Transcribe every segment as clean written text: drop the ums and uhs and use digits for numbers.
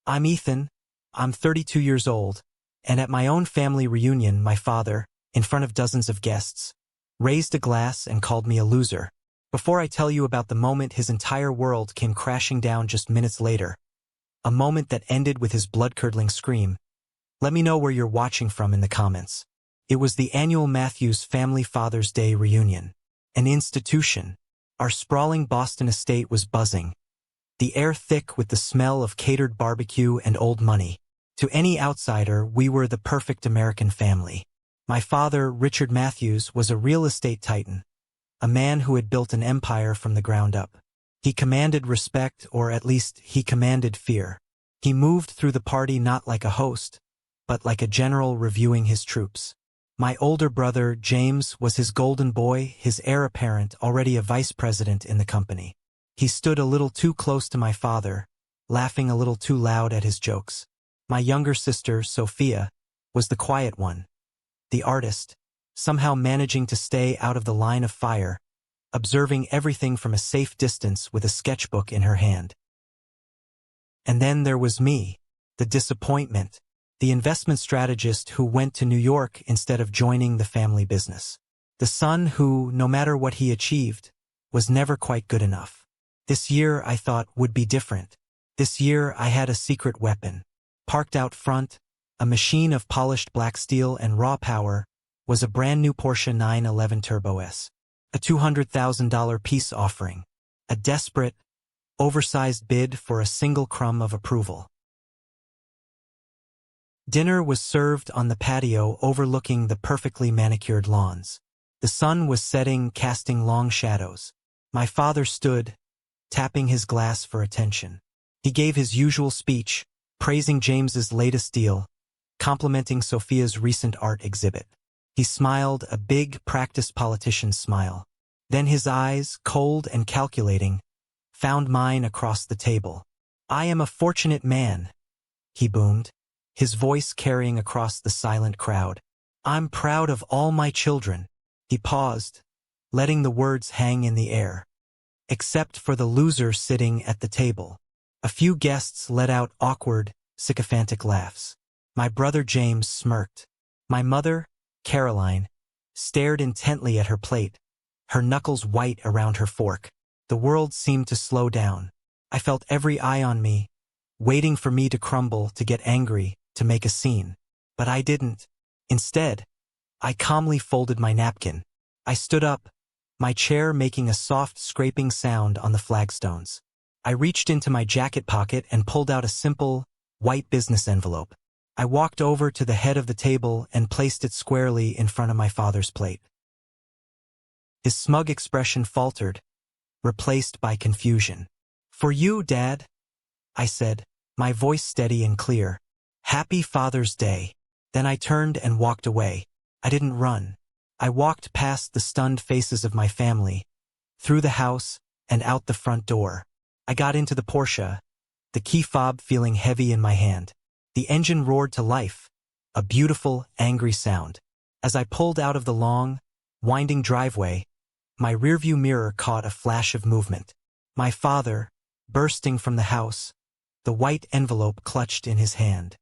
I'm Ethan. I'm 32 years old, and at my own family reunion, my father, in front of dozens of guests, raised a glass and called me a loser. Before I tell you about the moment his entire world came crashing down just minutes later, a moment that ended with his blood-curdling scream, let me know where you're watching from in the comments. It was the annual Matthews Family Father's Day reunion. An institution. Our sprawling Boston estate was buzzing, the air thick with the smell of catered barbecue and old money. To any outsider, we were the perfect American family. My father, Richard Matthews, was a real estate titan, a man who had built an empire from the ground up. He commanded respect, or at least he commanded fear. He moved through the party not like a host, but like a general reviewing his troops. My older brother, James, was his golden boy, his heir apparent, already a vice president in the company. He stood a little too close to my father, laughing a little too loud at his jokes. My younger sister, Sophia, was the quiet one, the artist, somehow managing to stay out of the line of fire, observing everything from a safe distance with a sketchbook in her hand. And then there was me, the disappointment, the investment strategist who went to New York instead of joining the family business. The son who, no matter what he achieved, was never quite good enough. This year, I thought, would be different. This year, I had a secret weapon. Parked out front, a machine of polished black steel and raw power, was a brand new Porsche 911 Turbo S. A $200,000 peace offering. A desperate, oversized bid for a single crumb of approval. Dinner was served on the patio overlooking the perfectly manicured lawns. The sun was setting, casting long shadows. My father stood, tapping his glass for attention. He gave his usual speech, praising James's latest deal, complimenting Sophia's recent art exhibit. He smiled, a big, practiced politician's smile. Then his eyes, cold and calculating, found mine across the table. "I am a fortunate man," he boomed, his voice carrying across the silent crowd. "I'm proud of all my children." He paused, letting the words hang in the air. "Except for the loser sitting at the table." A few guests let out awkward, sycophantic laughs. My brother James smirked. My mother, Caroline, stared intently at her plate, her knuckles white around her fork. The world seemed to slow down. I felt every eye on me, waiting for me to crumble, to get angry, to make a scene. But I didn't. Instead, I calmly folded my napkin. I stood up, my chair making a soft scraping sound on the flagstones. I reached into my jacket pocket and pulled out a simple, white business envelope. I walked over to the head of the table and placed it squarely in front of my father's plate. His smug expression faltered, replaced by confusion. "For you, Dad," I said, my voice steady and clear. "Happy Father's Day." Then I turned and walked away. I didn't run. I walked past the stunned faces of my family, through the house, and out the front door. I got into the Porsche, the key fob feeling heavy in my hand. The engine roared to life, a beautiful, angry sound. As I pulled out of the long, winding driveway, my rearview mirror caught a flash of movement. My father, bursting from the house, the white envelope clutched in his hand.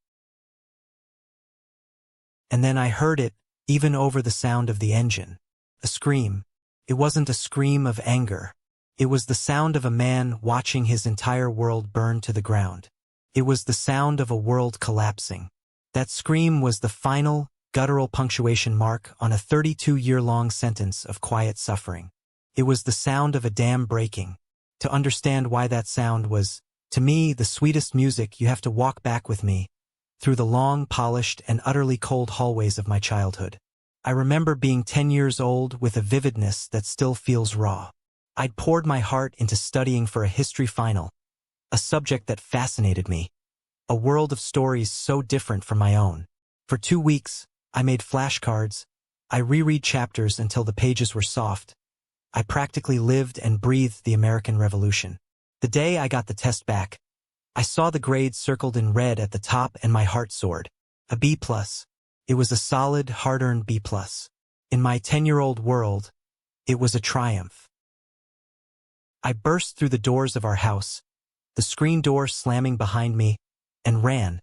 And then I heard it, even over the sound of the engine. A scream. It wasn't a scream of anger. It was the sound of a man watching his entire world burn to the ground. It was the sound of a world collapsing. That scream was the final, guttural punctuation mark on a 32-year-long sentence of quiet suffering. It was the sound of a dam breaking. To understand why that sound was, to me, the sweetest music, you have to walk back with me, through the long, polished, and utterly cold hallways of my childhood. I remember being 10 years old with a vividness that still feels raw. I'd poured my heart into studying for a history final, a subject that fascinated me, a world of stories so different from my own. For 2 weeks, I made flashcards. I reread chapters until the pages were soft. I practically lived and breathed the American Revolution. The day I got the test back, I saw the grades circled in red at the top and my heart soared. A B+. It was a solid, hard-earned B+. In my 10-year-old world, it was a triumph. I burst through the doors of our house, the screen door slamming behind me, and ran,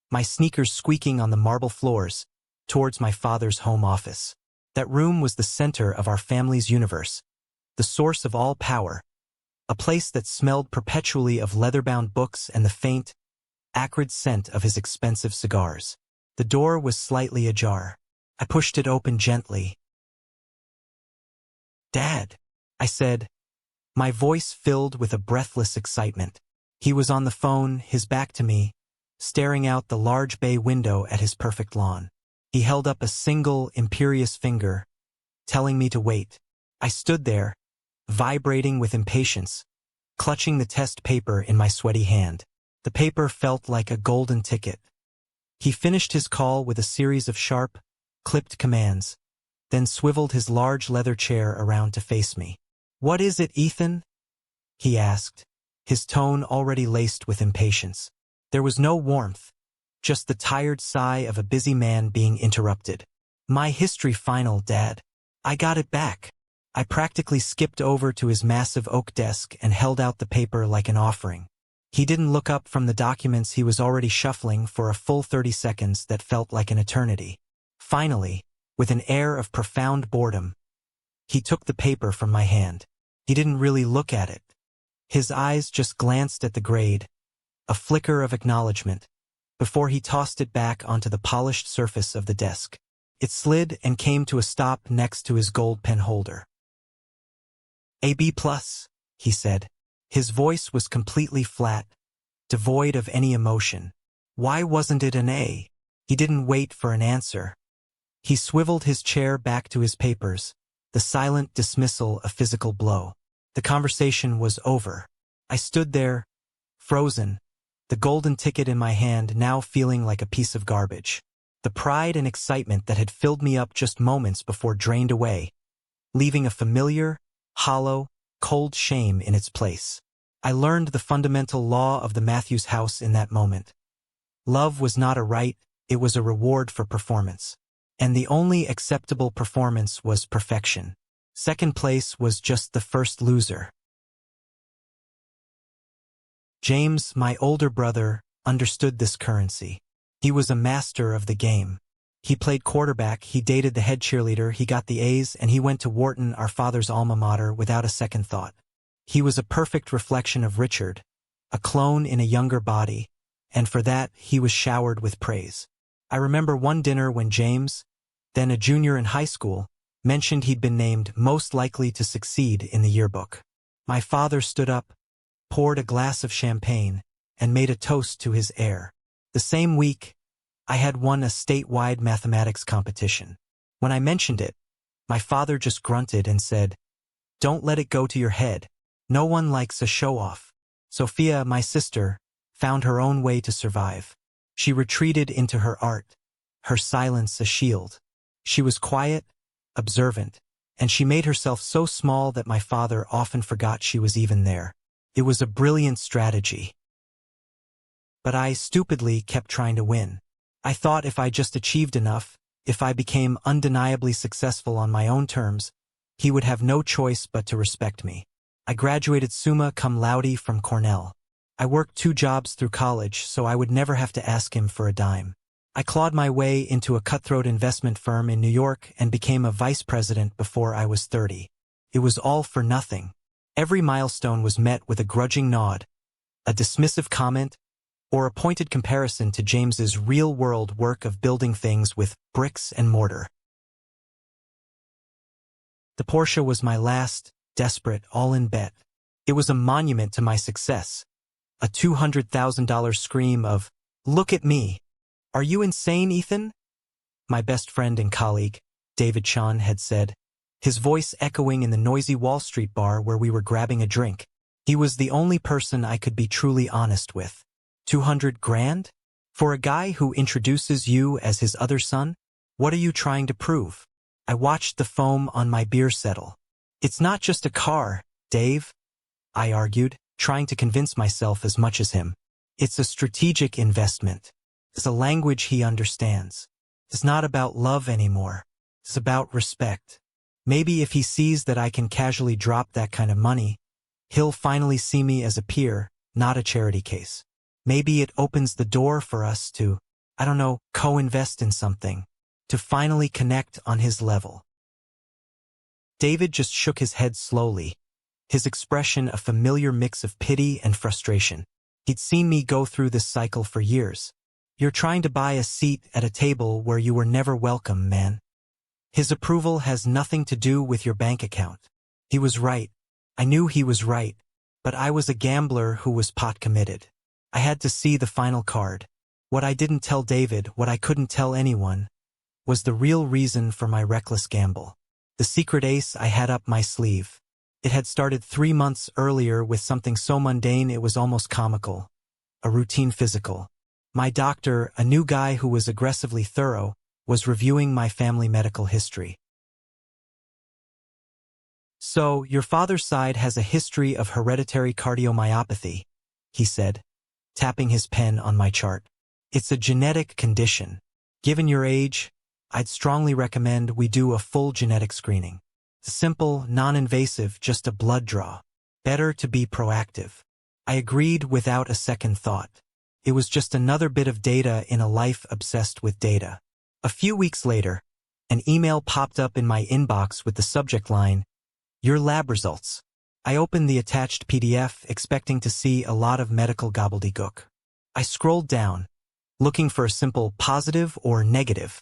my sneakers squeaking on the marble floors, towards my father's home office. That room was the center of our family's universe, the source of all power, a place that smelled perpetually of leather-bound books and the faint, acrid scent of his expensive cigars. The door was slightly ajar. I pushed it open gently. "Dad," I said, my voice filled with a breathless excitement. He was on the phone, his back to me, staring out the large bay window at his perfect lawn. He held up a single, imperious finger, telling me to wait. I stood there, vibrating with impatience, clutching the test paper in my sweaty hand. The paper felt like a golden ticket. He finished his call with a series of sharp, clipped commands, then swiveled his large leather chair around to face me. "What is it, Ethan?" he asked, his tone already laced with impatience. There was no warmth, just the tired sigh of a busy man being interrupted. "My history final, Dad. I got it back." I practically skipped over to his massive oak desk and held out the paper like an offering. He didn't look up from the documents he was already shuffling for a full 30 seconds that felt like an eternity. Finally, with an air of profound boredom, he took the paper from my hand. He didn't really look at it. His eyes just glanced at the grade, a flicker of acknowledgement, before he tossed it back onto the polished surface of the desk. It slid and came to a stop next to his gold pen holder. "A B+, he said. His voice was completely flat, devoid of any emotion. Why wasn't it an A? He didn't wait for an answer. He swiveled his chair back to his papers, the silent dismissal a physical blow. The conversation was over. I stood there, frozen, the golden ticket in my hand now feeling like a piece of garbage. The pride and excitement that had filled me up just moments before drained away, leaving a familiar, hollow, cold shame in its place. I learned the fundamental law of the Matthews house in that moment. Love was not a right, it was a reward for performance. And the only acceptable performance was perfection. Second place was just the first loser. James, my older brother, understood this currency. He was a master of the game. He played quarterback, he dated the head cheerleader, he got the A's, and he went to Wharton, our father's alma mater, without a second thought. He was a perfect reflection of Richard, a clone in a younger body, and for that he was showered with praise. I remember one dinner when James, then a junior in high school, mentioned he'd been named most likely to succeed in the yearbook. My father stood up, poured a glass of champagne, and made a toast to his heir. The same week, I had won a statewide mathematics competition. When I mentioned it, my father just grunted and said, "Don't let it go to your head. No one likes a show-off." Sophia, my sister, found her own way to survive. She retreated into her art, her silence a shield. She was quiet, observant, and she made herself so small that my father often forgot she was even there. It was a brilliant strategy. But I stupidly kept trying to win. I thought if I just achieved enough, if I became undeniably successful on my own terms, he would have no choice but to respect me. I graduated summa cum laude from Cornell. I worked 2 jobs through college, so I would never have to ask him for a dime. I clawed my way into a cutthroat investment firm in New York and became a vice president before I was 30. It was all for nothing. Every milestone was met with a grudging nod, a dismissive comment, or a pointed comparison to James's real-world work of building things with bricks and mortar. The Porsche was my last, desperate, all-in bet. It was a monument to my success, a $200,000 scream of, "Look at me! Are you insane, Ethan?" My best friend and colleague, David Sean, had said, his voice echoing in the noisy Wall Street bar where we were grabbing a drink. He was the only person I could be truly honest with. 200 grand? For a guy who introduces you as his other son? What are you trying to prove? I watched the foam on my beer settle. "It's not just a car, Dave," I argued, trying to convince myself as much as him. "It's a strategic investment. It's a language he understands. It's not about love anymore. It's about respect. Maybe if he sees that I can casually drop that kind of money, he'll finally see me as a peer, not a charity case." Maybe it opens the door for us to, I don't know, co-invest in something, to finally connect on his level. David just shook his head slowly, his expression a familiar mix of pity and frustration. He'd seen me go through this cycle for years. You're trying to buy a seat at a table where you were never welcome, man. His approval has nothing to do with your bank account. He was right. I knew he was right, but I was a gambler who was pot committed. I had to see the final card. What I didn't tell David, what I couldn't tell anyone, was the real reason for my reckless gamble. The secret ace I had up my sleeve. It had started 3 months earlier with something so mundane it was almost comical. A routine physical. My doctor, a new guy who was aggressively thorough, was reviewing my family medical history. So, your father's side has a history of hereditary cardiomyopathy, he said, tapping his pen on my chart. It's a genetic condition. Given your age, I'd strongly recommend we do a full genetic screening. Simple, non-invasive, just a blood draw. Better to be proactive. I agreed without a second thought. It was just another bit of data in a life obsessed with data. A few weeks later, an email popped up in my inbox with the subject line, "Your lab results." I opened the attached PDF, expecting to see a lot of medical gobbledygook. I scrolled down, looking for a simple positive or negative.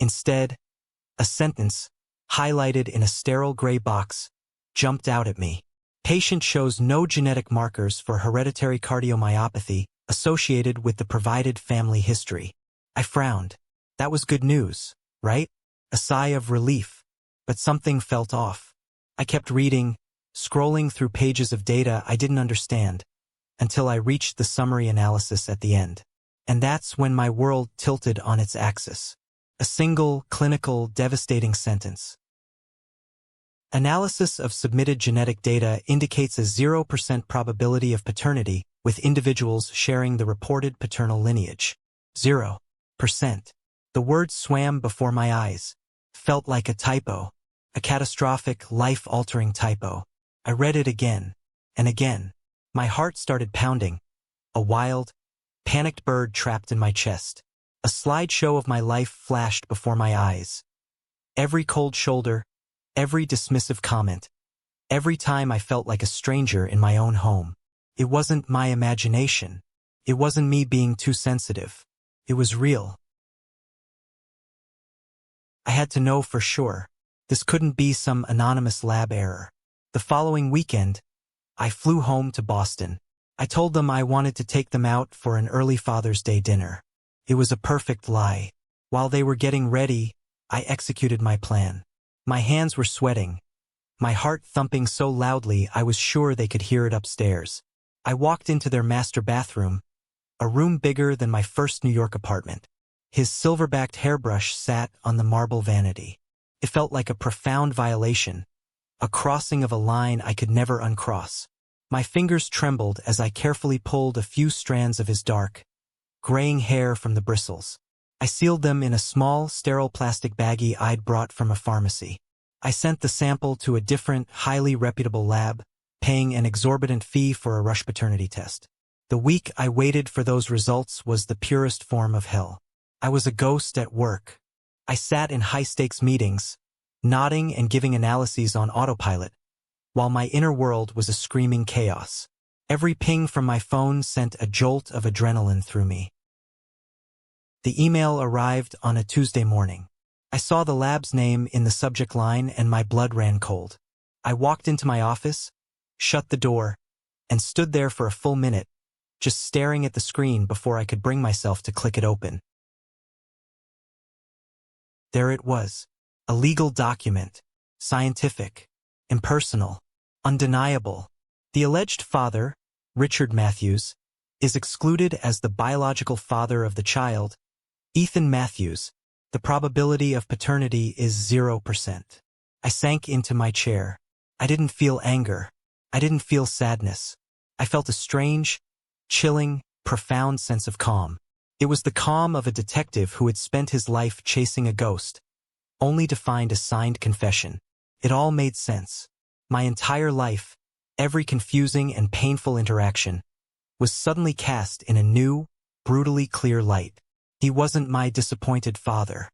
Instead, a sentence, highlighted in a sterile gray box, jumped out at me. Patient shows no genetic markers for hereditary cardiomyopathy associated with the provided family history. I frowned. That was good news, right? A sigh of relief. But something felt off. I kept reading, scrolling through pages of data I didn't understand, until I reached the summary analysis at the end. And that's when my world tilted on its axis. A single, clinical, devastating sentence. Analysis of submitted genetic data indicates a 0% probability of paternity with individuals sharing the reported paternal lineage. 0%. The words swam before my eyes. Felt like a typo. A catastrophic, life-altering typo. I read it again and again. My heart started pounding. A wild, panicked bird trapped in my chest. A slideshow of my life flashed before my eyes. Every cold shoulder, every dismissive comment, every time I felt like a stranger in my own home. It wasn't my imagination. It wasn't me being too sensitive. It was real. I had to know for sure. This couldn't be some anonymous lab error. The following weekend, I flew home to Boston. I told them I wanted to take them out for an early Father's Day dinner. It was a perfect lie. While they were getting ready, I executed my plan. My hands were sweating, my heart thumping so loudly I was sure they could hear it upstairs. I walked into their master bathroom, a room bigger than my first New York apartment. His silver-backed hairbrush sat on the marble vanity. It felt like a profound violation, a crossing of a line I could never uncross. My fingers trembled as I carefully pulled a few strands of his dark, graying hair from the bristles. I sealed them in a small, sterile plastic baggie I'd brought from a pharmacy. I sent the sample to a different, highly reputable lab, paying an exorbitant fee for a rush paternity test. The week I waited for those results was the purest form of hell. I was a ghost at work. I sat in high-stakes meetings, nodding and giving analyses on autopilot, while my inner world was a screaming chaos. Every ping from my phone sent a jolt of adrenaline through me. The email arrived on a Tuesday morning. I saw the lab's name in the subject line and my blood ran cold. I walked into my office, shut the door, and stood there for a full minute, just staring at the screen before I could bring myself to click it open. There it was, a legal document, scientific, impersonal, undeniable. The alleged father, Richard Matthews, is excluded as the biological father of the child, Ethan Matthews. The probability of paternity is 0%. I sank into my chair. I didn't feel anger. I didn't feel sadness. I felt a strange, chilling, profound sense of calm. It was the calm of a detective who had spent his life chasing a ghost, only to find a signed confession. It all made sense. My entire life, every confusing and painful interaction, was suddenly cast in a new, brutally clear light. He wasn't my disappointed father.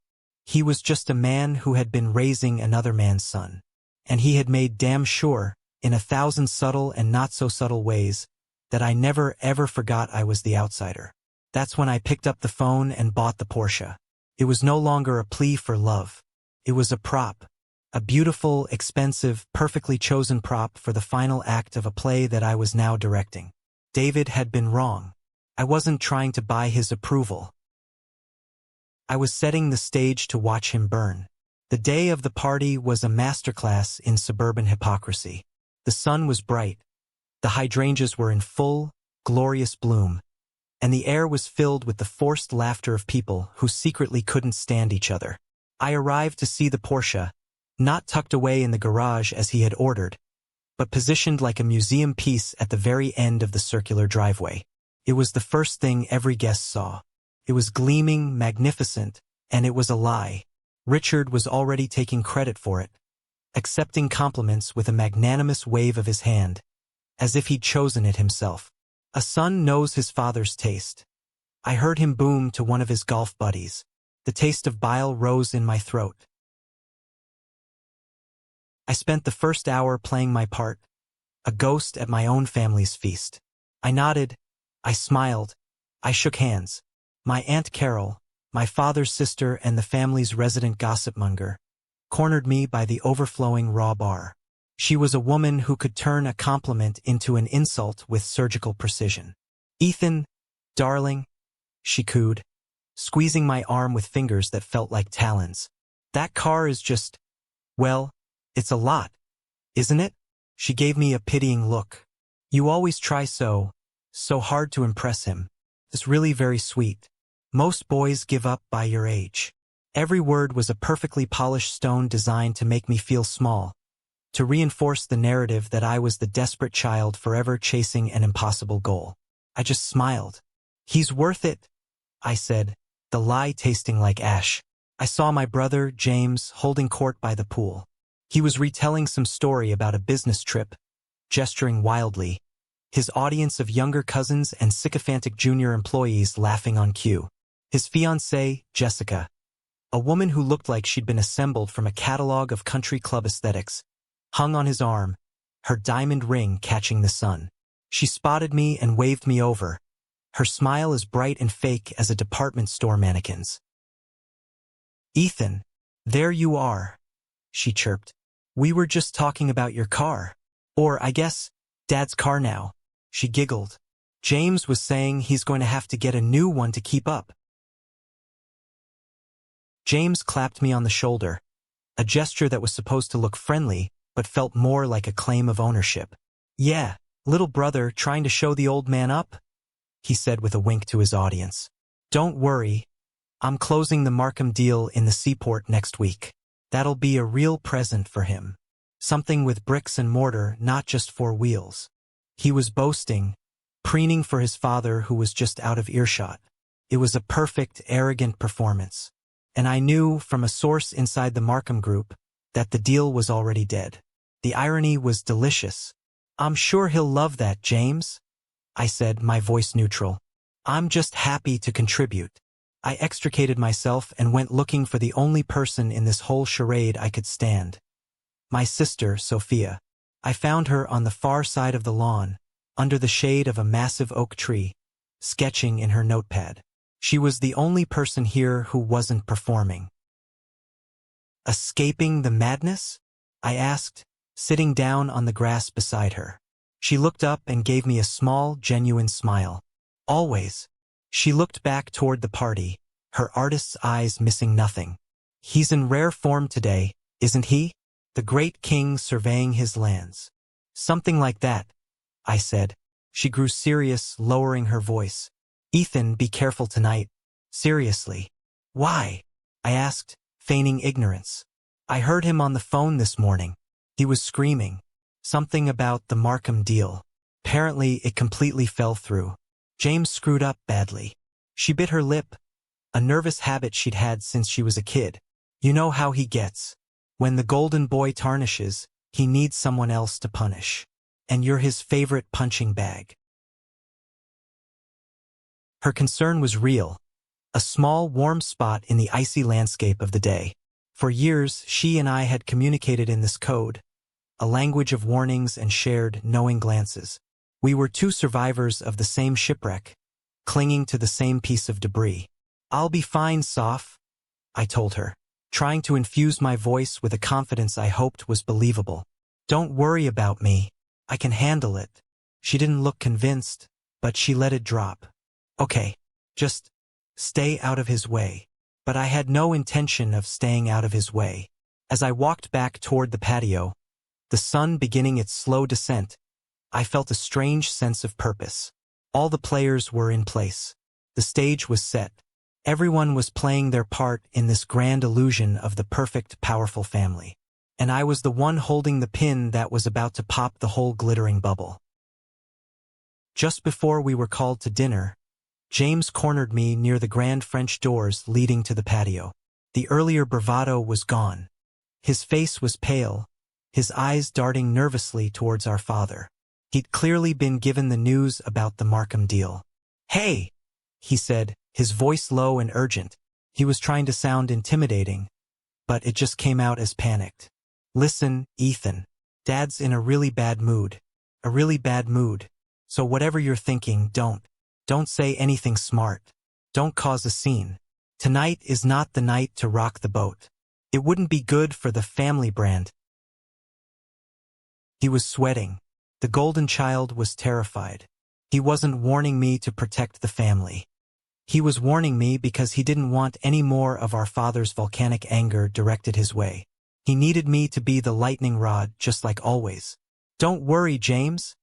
He was just a man who had been raising another man's son. And he had made damn sure, in 1,000 subtle and not-so-subtle ways, that I never ever forgot I was the outsider. That's when I picked up the phone and bought the Porsche. It was no longer a plea for love. It was a prop. A beautiful, expensive, perfectly chosen prop for the final act of a play that I was now directing. David had been wrong. I wasn't trying to buy his approval. I was setting the stage to watch him burn. The day of the party was a masterclass in suburban hypocrisy. The sun was bright. The hydrangeas were in full, glorious bloom, and the air was filled with the forced laughter of people who secretly couldn't stand each other. I arrived to see the Porsche, not tucked away in the garage as he had ordered, but positioned like a museum piece at the very end of the circular driveway. It was the first thing every guest saw. It was gleaming, magnificent, and it was a lie. Richard was already taking credit for it, accepting compliments with a magnanimous wave of his hand, as if he'd chosen it himself. A son knows his father's taste. I heard him boom to one of his golf buddies. The taste of bile rose in my throat. I spent the first hour playing my part, a ghost at my own family's feast. I nodded, I smiled, I shook hands. My Aunt Carol, my father's sister and the family's resident gossipmonger, cornered me by the overflowing raw bar. She was a woman who could turn a compliment into an insult with surgical precision. "Ethan, darling," she cooed, squeezing my arm with fingers that felt like talons. "That car is just, well, it's a lot, isn't it?" She gave me a pitying look. "You always try so hard to impress him. It's really very sweet. Most boys give up by your age." Every word was a perfectly polished stone designed to make me feel small, to reinforce the narrative that I was the desperate child forever chasing an impossible goal. I just smiled. "He's worth it," I said, the lie tasting like ash. I saw my brother, James, holding court by the pool. He was retelling some story about a business trip, gesturing wildly, his audience of younger cousins and sycophantic junior employees laughing on cue. His fiancée, Jessica, a woman who looked like she'd been assembled from a catalog of country club aesthetics, hung on his arm, her diamond ring catching the sun. She spotted me and waved me over, her smile as bright and fake as a department store mannequin's. "Ethan, there you are," she chirped. "We were just talking about your car. Or, I guess, Dad's car now." She giggled. "James was saying he's going to have to get a new one to keep up." James clapped me on the shoulder, a gesture that was supposed to look friendly, but felt more like a claim of ownership. "Yeah, little brother trying to show the old man up?" he said with a wink to his audience. "Don't worry, I'm closing the Markham deal in the seaport next week. That'll be a real present for him. Something with bricks and mortar, not just 4 wheels." He was boasting, preening for his father who was just out of earshot. It was a perfect, arrogant performance. And I knew, from a source inside the Markham Group, that the deal was already dead. The irony was delicious. "I'm sure he'll love that, James," I said, my voice neutral. "I'm just happy to contribute." I extricated myself and went looking for the only person in this whole charade I could stand. My sister, Sophia. I found her on the far side of the lawn, under the shade of a massive oak tree, sketching in her notepad. She was the only person here who wasn't performing. "Escaping the madness?" I asked, sitting down on the grass beside her. She looked up and gave me a small, genuine smile. "Always." She looked back toward the party, her artist's eyes missing nothing. "He's in rare form today, isn't he? The great king surveying his lands." "Something like that," I said. She grew serious, lowering her voice. "Ethan, be careful tonight. Seriously." "Why?" I asked, feigning ignorance. "I heard him on the phone this morning. He was screaming. Something about the Markham deal. Apparently it completely fell through. James screwed up badly." She bit her lip, a nervous habit she'd had since she was a kid. "You know how he gets. When the golden boy tarnishes, he needs someone else to punish. And you're his favorite punching bag." Her concern was real, a small, warm spot in the icy landscape of the day. For years, she and I had communicated in this code, a language of warnings and shared, knowing glances. We were two survivors of the same shipwreck, clinging to the same piece of debris. "I'll be fine, Soph," I told her, trying to infuse my voice with a confidence I hoped was believable. "Don't worry about me. I can handle it." She didn't look convinced, but she let it drop. "Okay, just stay out of his way." But I had no intention of staying out of his way. As I walked back toward the patio, the sun beginning its slow descent, I felt a strange sense of purpose. All the players were in place. The stage was set. Everyone was playing their part in this grand illusion of the perfect, powerful family. And I was the one holding the pin that was about to pop the whole glittering bubble. Just before we were called to dinner, James cornered me near the grand French doors leading to the patio. The earlier bravado was gone. His face was pale, his eyes darting nervously towards our father. He'd clearly been given the news about the Markham deal. "Hey!" he said, his voice low and urgent. He was trying to sound intimidating, but it just came out as panicked. "Listen, Ethan. Dad's in a really bad mood. A really bad mood. So whatever you're thinking, don't say anything smart. Don't cause a scene. Tonight is not the night to rock the boat. It wouldn't be good for the family brand." He was sweating. The golden child was terrified. He wasn't warning me to protect the family. He was warning me because he didn't want any more of our father's volcanic anger directed his way. He needed me to be the lightning rod, just like always. "Don't worry, James,"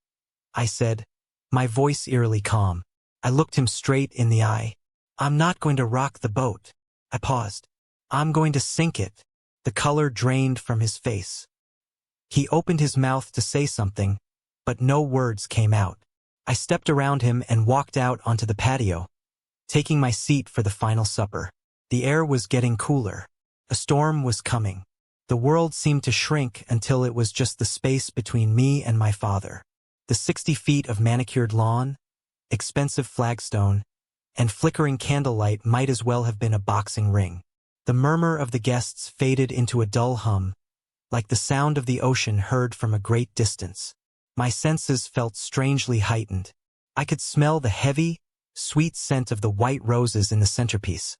I said, my voice eerily calm. I looked him straight in the eye. "I'm not going to rock the boat." I paused. "I'm going to sink it." The color drained from his face. He opened his mouth to say something, but no words came out. I stepped around him and walked out onto the patio, taking my seat for the final supper. The air was getting cooler. A storm was coming. The world seemed to shrink until it was just the space between me and my father. The 60 feet of manicured lawn, expensive flagstone, and flickering candlelight might as well have been a boxing ring. The murmur of the guests faded into a dull hum, like the sound of the ocean heard from a great distance. My senses felt strangely heightened. I could smell the heavy, sweet scent of the white roses in the centerpiece,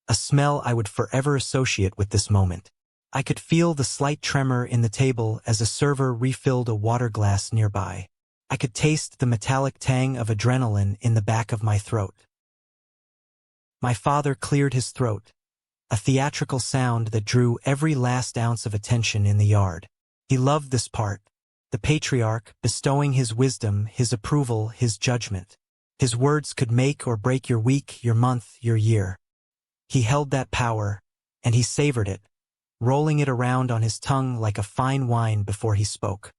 a smell I would forever associate with this moment. I could feel the slight tremor in the table as a server refilled a water glass nearby. I could taste the metallic tang of adrenaline in the back of my throat. My father cleared his throat, a theatrical sound that drew every last ounce of attention in the yard. He loved this part, the patriarch bestowing his wisdom, his approval, his judgment. His words could make or break your week, your month, your year. He held that power, and he savored it, rolling it around on his tongue like a fine wine before he spoke.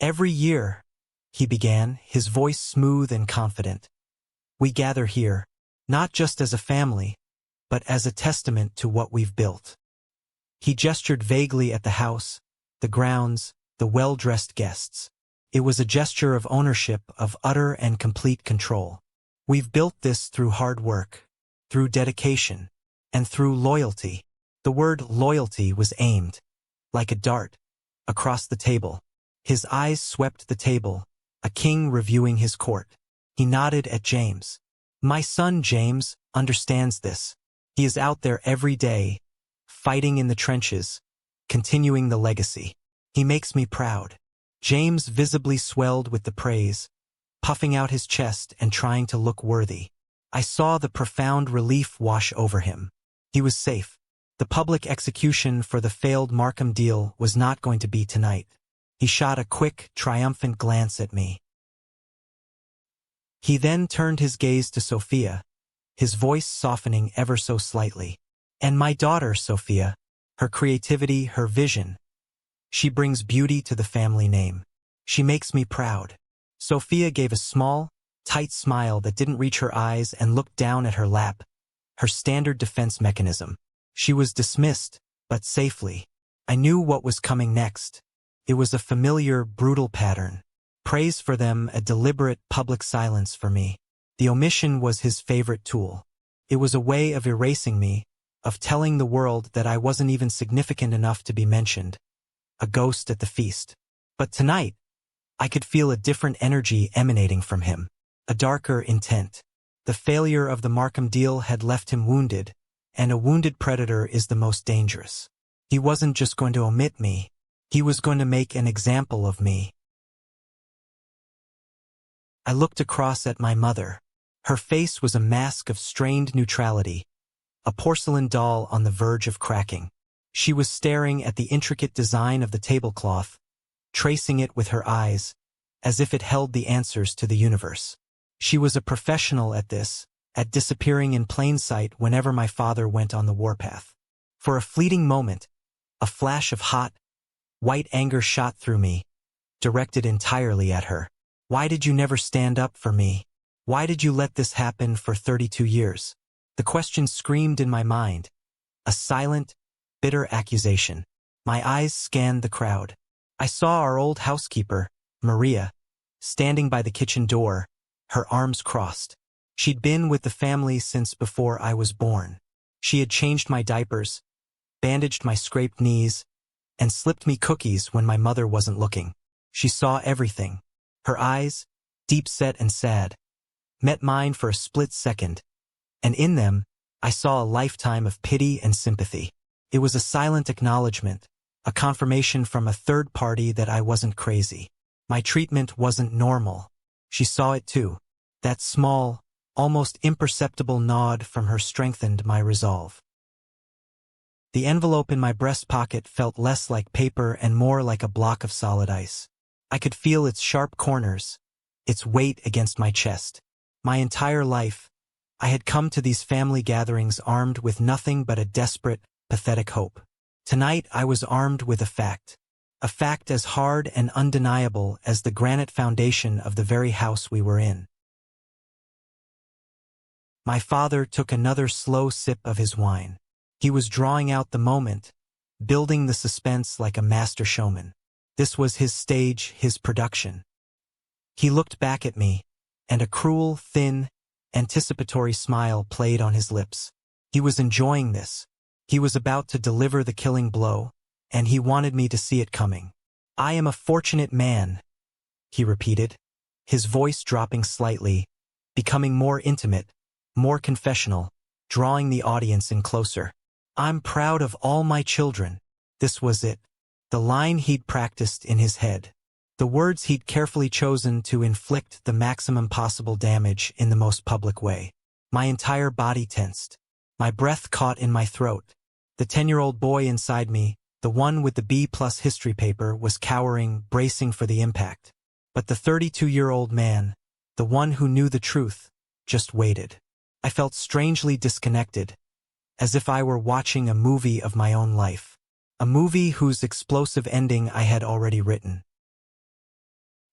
"Every year," he began, his voice smooth and confident, "we gather here, not just as a family, but as a testament to what we've built." He gestured vaguely at the house, the grounds, the well-dressed guests. It was a gesture of ownership, of utter and complete control. "We've built this through hard work, through dedication, and through loyalty." The word loyalty was aimed, like a dart, across the table. His eyes swept the table, a king reviewing his court. He nodded at James. "My son James understands this. He is out there every day, fighting in the trenches, continuing the legacy. He makes me proud." James visibly swelled with the praise, puffing out his chest and trying to look worthy. I saw the profound relief wash over him. He was safe. The public execution for the failed Markham deal was not going to be tonight. He shot a quick, triumphant glance at me. He then turned his gaze to Sophia, his voice softening ever so slightly. "And my daughter, Sophia, her creativity, her vision. She brings beauty to the family name. She makes me proud." Sophia gave a small, tight smile that didn't reach her eyes and looked down at her lap, her standard defense mechanism. She was dismissed, but safely. I knew what was coming next. It was a familiar, brutal pattern. Praise for them, a deliberate public silence for me. The omission was his favorite tool. It was a way of erasing me, of telling the world that I wasn't even significant enough to be mentioned. A ghost at the feast. But tonight, I could feel a different energy emanating from him. A darker intent. The failure of the Markham deal had left him wounded, and a wounded predator is the most dangerous. He wasn't just going to omit me. He was going to make an example of me. I looked across at my mother. Her face was a mask of strained neutrality, a porcelain doll on the verge of cracking. She was staring at the intricate design of the tablecloth, tracing it with her eyes, as if it held the answers to the universe. She was a professional at this, at disappearing in plain sight whenever my father went on the warpath. For a fleeting moment, a flash of hot, white anger shot through me, directed entirely at her. Why did you never stand up for me? Why did you let this happen for 32 years? The question screamed in my mind. A silent, bitter accusation. My eyes scanned the crowd. I saw our old housekeeper, Maria, standing by the kitchen door, her arms crossed. She'd been with the family since before I was born. She had changed my diapers, bandaged my scraped knees, and slipped me cookies when my mother wasn't looking. She saw everything. Her eyes, deep-set and sad, met mine for a split second, and in them, I saw a lifetime of pity and sympathy. It was a silent acknowledgement, a confirmation from a third party that I wasn't crazy. My treatment wasn't normal. She saw it too. That small, almost imperceptible nod from her strengthened my resolve. The envelope in my breast pocket felt less like paper and more like a block of solid ice. I could feel its sharp corners, its weight against my chest. My entire life, I had come to these family gatherings armed with nothing but a desperate, pathetic hope. Tonight I was armed with a fact as hard and undeniable as the granite foundation of the very house we were in. My father took another slow sip of his wine. He was drawing out the moment, building the suspense like a master showman. This was his stage, his production. He looked back at me, and a cruel, thin, anticipatory smile played on his lips. He was enjoying this. He was about to deliver the killing blow, and he wanted me to see it coming. I am a fortunate man, he repeated, his voice dropping slightly, becoming more intimate, more confessional, drawing the audience in closer. I'm proud of all my children. This was it. The line he'd practiced in his head. The words he'd carefully chosen to inflict the maximum possible damage in the most public way. My entire body tensed. My breath caught in my throat. The 10-year-old boy inside me, the one with the B+ history paper, was cowering, bracing for the impact. But the 32-year-old man, the one who knew the truth, just waited. I felt strangely disconnected, as if I were watching a movie of my own life. A movie whose explosive ending I had already written.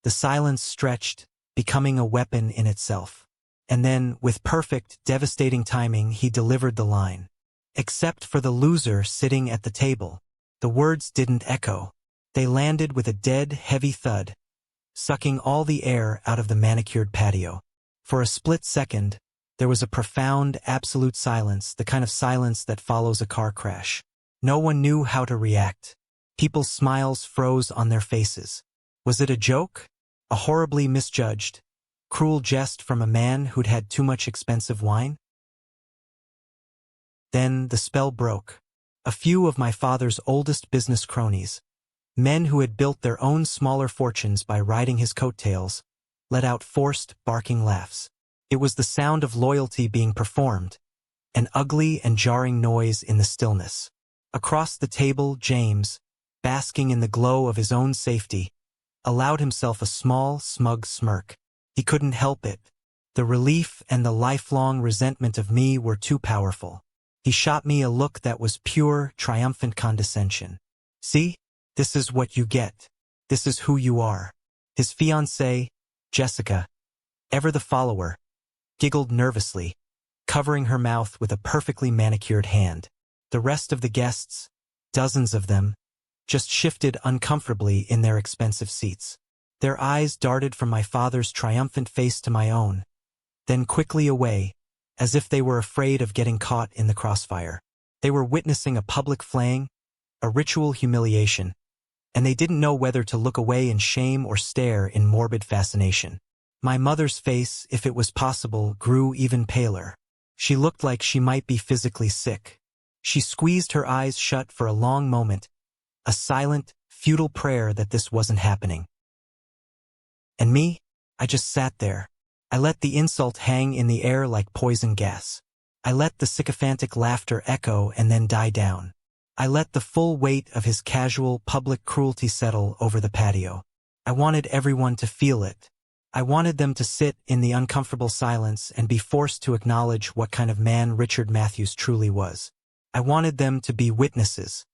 The silence stretched, becoming a weapon in itself. And then, with perfect, devastating timing, he delivered the line. Except for the loser sitting at the table. The words didn't echo. They landed with a dead, heavy thud, sucking all the air out of the manicured patio. For a split second, there was a profound, absolute silence, the kind of silence that follows a car crash. No one knew how to react. People's smiles froze on their faces. Was it a joke? A horribly misjudged, cruel jest from a man who'd had too much expensive wine? Then the spell broke. A few of my father's oldest business cronies, men who had built their own smaller fortunes by riding his coattails, let out forced, barking laughs. It was the sound of loyalty being performed, an ugly and jarring noise in the stillness. Across the table, James, basking in the glow of his own safety, allowed himself a small, smug smirk. He couldn't help it. The relief and the lifelong resentment of me were too powerful. He shot me a look that was pure, triumphant condescension. See? This is what you get. This is who you are. His fiancée, Jessica, ever the follower, giggled nervously, covering her mouth with a perfectly manicured hand. The rest of the guests, dozens of them, just shifted uncomfortably in their expensive seats. Their eyes darted from my father's triumphant face to my own, then quickly away, as if they were afraid of getting caught in the crossfire. They were witnessing a public flaying, a ritual humiliation, and they didn't know whether to look away in shame or stare in morbid fascination. My mother's face, if it was possible, grew even paler. She looked like she might be physically sick. She squeezed her eyes shut for a long moment, a silent, futile prayer that this wasn't happening. And me? I just sat there. I let the insult hang in the air like poison gas. I let the sycophantic laughter echo and then die down. I let the full weight of his casual, public cruelty settle over the patio. I wanted everyone to feel it. I wanted them to sit in the uncomfortable silence and be forced to acknowledge what kind of man Richard Matthews truly was. I wanted them to be witnesses.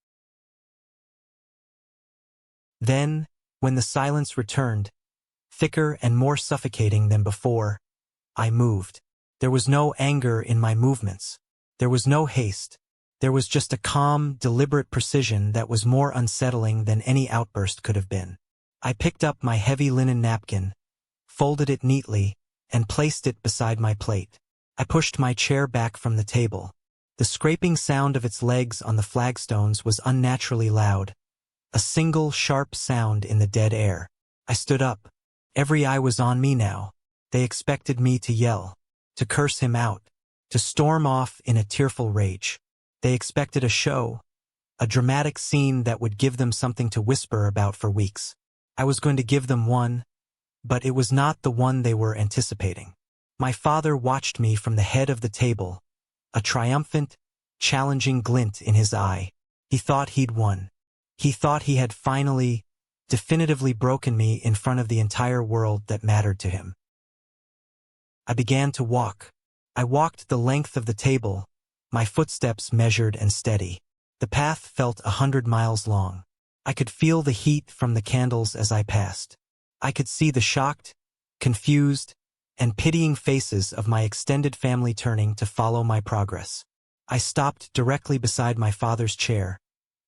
Then, when the silence returned, thicker and more suffocating than before, I moved. There was no anger in my movements. There was no haste. There was just a calm, deliberate precision that was more unsettling than any outburst could have been. I picked up my heavy linen napkin, folded it neatly, and placed it beside my plate. I pushed my chair back from the table. The scraping sound of its legs on the flagstones was unnaturally loud, a single sharp sound in the dead air. I stood up. Every eye was on me now. They expected me to yell, to curse him out, to storm off in a tearful rage. They expected a show, a dramatic scene that would give them something to whisper about for weeks. I was going to give them one, but it was not the one they were anticipating. My father watched me from the head of the table, a triumphant, challenging glint in his eye. He thought he'd won. He thought he had finally, definitively broken me in front of the entire world that mattered to him. I began to walk. I walked the length of the table, my footsteps measured and steady. The path felt 100 miles long. I could feel the heat from the candles as I passed. I could see the shocked, confused, and pitying faces of my extended family turning to follow my progress. I stopped directly beside my father's chair,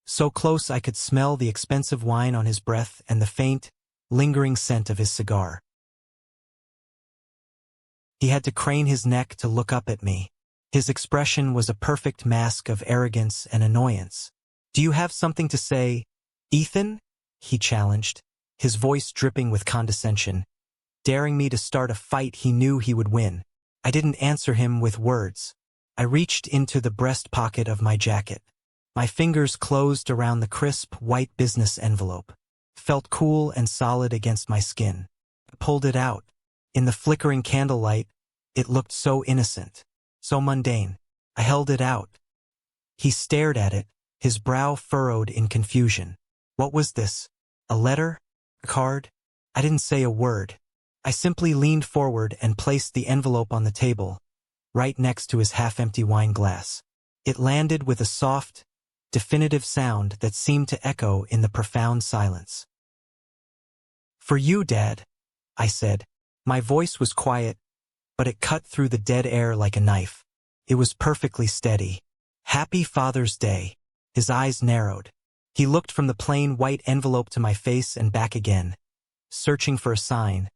so close I could smell the expensive wine on his breath and the faint, lingering scent of his cigar. He had to crane his neck to look up at me. His expression was a perfect mask of arrogance and annoyance. "Do you have something to say, Ethan?" he challenged, his voice dripping with condescension, daring me to start a fight he knew he would win. I didn't answer him with words. I reached into the breast pocket of my jacket. My fingers closed around the crisp, white business envelope. It felt cool and solid against my skin. I pulled it out. In the flickering candlelight, it looked so innocent, so mundane. I held it out. He stared at it, his brow furrowed in confusion. What was this? A letter? A card? I didn't say a word. I simply leaned forward and placed the envelope on the table, right next to his half-empty wine glass. It landed with a soft, definitive sound that seemed to echo in the profound silence. "For you, Dad," I said. My voice was quiet, but it cut through the dead air like a knife. It was perfectly steady. "Happy Father's Day." His eyes narrowed. He looked from the plain white envelope to my face and back again, searching for a sign,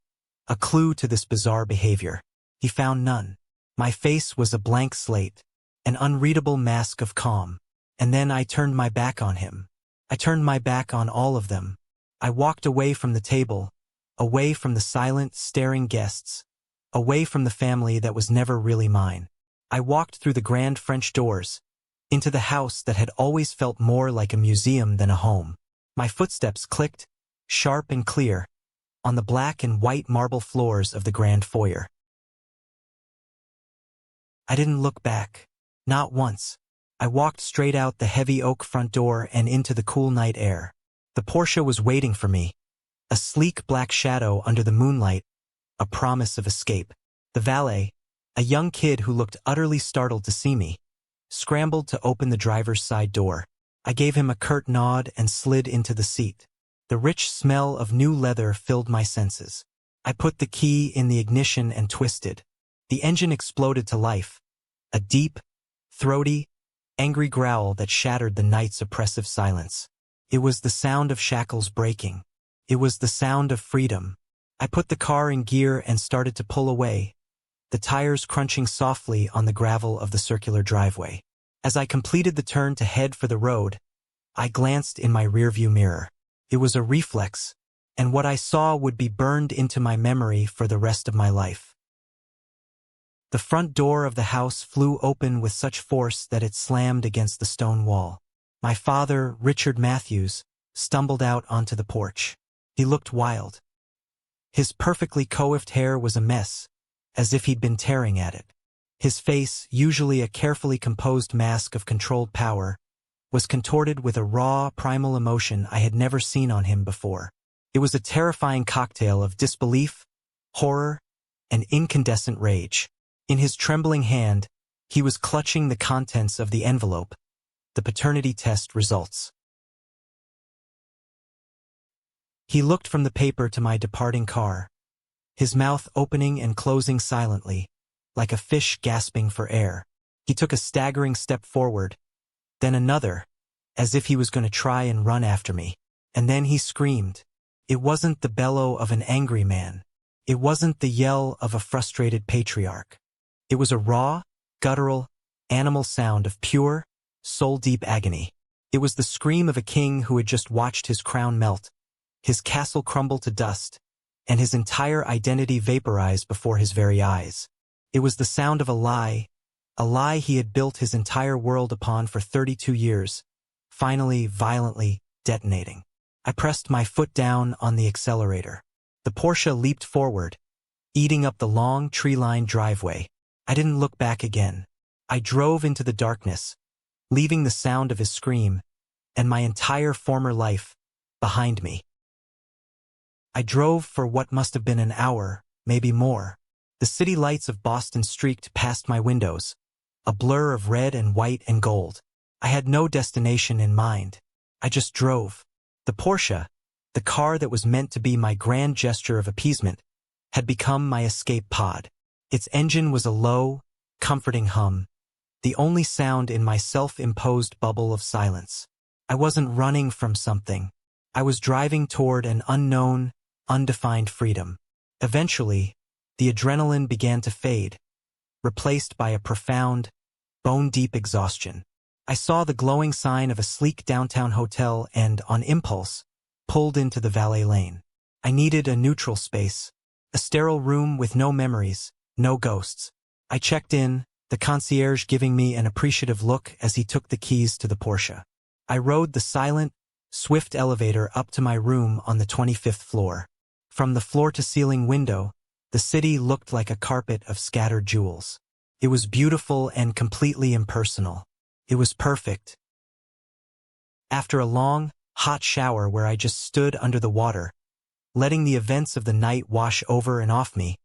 a clue to this bizarre behavior. He found none. My face was a blank slate, an unreadable mask of calm. And then I turned my back on him. I turned my back on all of them. I walked away from the table, away from the silent, staring guests, away from the family that was never really mine. I walked through the grand French doors, into the house that had always felt more like a museum than a home. My footsteps clicked, sharp and clear, on the black and white marble floors of the grand foyer. I didn't look back, not once. I walked straight out the heavy oak front door and into the cool night air. The Porsche was waiting for me, a sleek black shadow under the moonlight, a promise of escape. The valet, a young kid who looked utterly startled to see me, scrambled to open the driver's side door. I gave him a curt nod and slid into the seat. The rich smell of new leather filled my senses. I put the key in the ignition and twisted. The engine exploded to life, a deep, throaty, angry growl that shattered the night's oppressive silence. It was the sound of shackles breaking. It was the sound of freedom. I put the car in gear and started to pull away, the tires crunching softly on the gravel of the circular driveway. As I completed the turn to head for the road, I glanced in my rearview mirror. It was a reflex, and what I saw would be burned into my memory for the rest of my life. The front door of the house flew open with such force that it slammed against the stone wall. My father, Richard Matthews, stumbled out onto the porch. He looked wild. His perfectly coiffed hair was a mess, as if he'd been tearing at it. His face, usually a carefully composed mask of controlled power, was contorted with a raw, primal emotion I had never seen on him before. It was a terrifying cocktail of disbelief, horror, and incandescent rage. In his trembling hand, he was clutching the contents of the envelope, the paternity test results. He looked from the paper to my departing car, his mouth opening and closing silently, like a fish gasping for air. He took a staggering step forward, then another, as if he was going to try and run after me. And then he screamed. It wasn't the bellow of an angry man. It wasn't the yell of a frustrated patriarch. It was a raw, guttural, animal sound of pure, soul-deep agony. It was the scream of a king who had just watched his crown melt, his castle crumble to dust, and his entire identity vaporize before his very eyes. It was the sound of a lie he had built his entire world upon for 32 years, finally violently detonating. I pressed my foot down on the accelerator. The Porsche leaped forward, eating up the long tree-lined driveway. I didn't look back again. I drove into the darkness, leaving the sound of his scream and my entire former life behind me. I drove for what must have been an hour, maybe more. The city lights of Boston streaked past my windows, a blur of red and white and gold. I had no destination in mind. I just drove. The Porsche, the car that was meant to be my grand gesture of appeasement, had become my escape pod. Its engine was a low, comforting hum, the only sound in my self-imposed bubble of silence. I wasn't running from something. I was driving toward an unknown, undefined freedom. Eventually, the adrenaline began to fade, replaced by a profound, bone-deep exhaustion. I saw the glowing sign of a sleek downtown hotel and, on impulse, pulled into the valet lane. I needed a neutral space, a sterile room with no memories, no ghosts. I checked in, the concierge giving me an appreciative look as he took the keys to the Porsche. I rode the silent, swift elevator up to my room on the 25th floor. From the floor-to-ceiling window, the city looked like a carpet of scattered jewels. It was beautiful and completely impersonal. It was perfect. After a long, hot shower where I just stood under the water, letting the events of the night wash over and off me,